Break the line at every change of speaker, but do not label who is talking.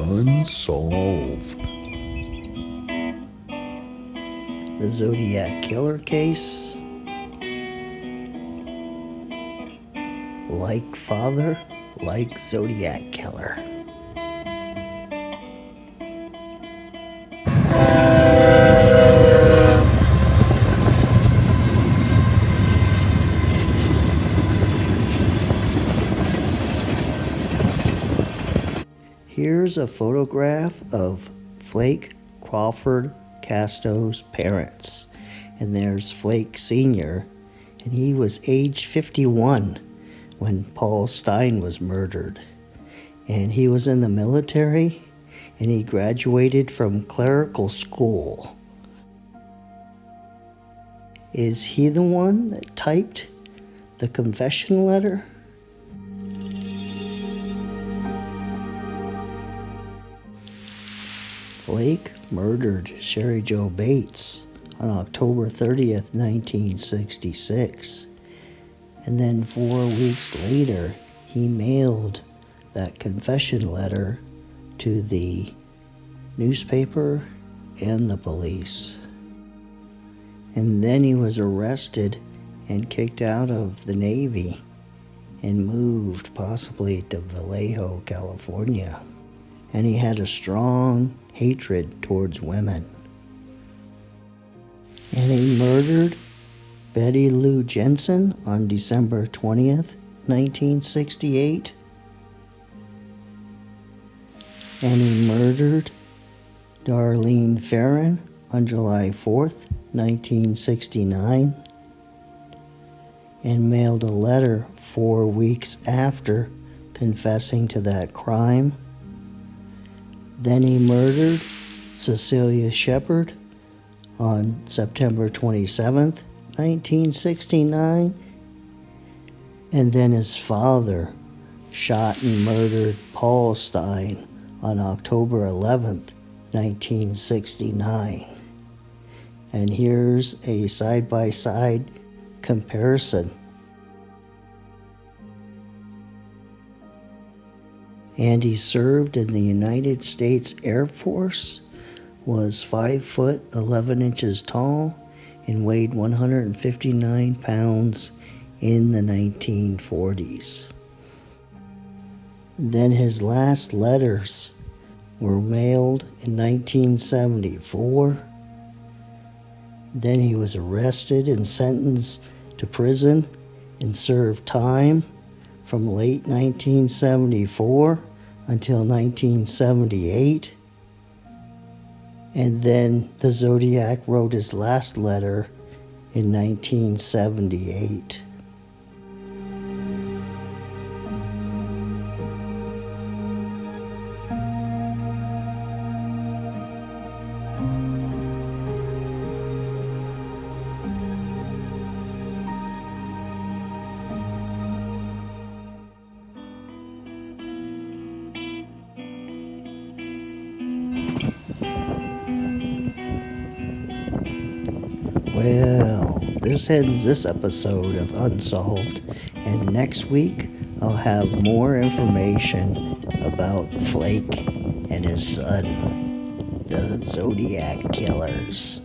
Unsolved.
The Zodiac killer case. Like father, like Zodiac killer. Here's a photograph of Flake Crawford Casto's parents. And there's Flake Sr., and he was age 51 when Paul Stine was murdered. And he was in the military, and he graduated from clerical school. Is he the one that typed the confession letter? Flake murdered Sherry Jo Bates on October 30th, 1966. And then 4 weeks later, he mailed that confession letter to the newspaper and the police. And then he was arrested and kicked out of the Navy and moved possibly to Vallejo, California. And he had a strong hatred towards women. And he murdered Betty Lou Jensen on December 20th, 1968. And he murdered Darlene Ferrin on July 4th, 1969. And mailed a letter 4 weeks after confessing to that crime. Then he murdered Cecilia Shepard on September 27th, 1969. And then his father shot and murdered Paul Stine on October 11th, 1969. And here's a side-by-side comparison. And he served in the United States Air Force, was 5 foot 11 inches tall, and weighed 159 pounds in the 1940s. Then his last letters were mailed in 1974. Then he was arrested and sentenced to prison and served time from late 1974 until 1978. And then the Zodiac wrote his last letter in 1978. Well, this ends this episode of Unsolved, and next week I'll have more information about Flake and his son, the Zodiac killers.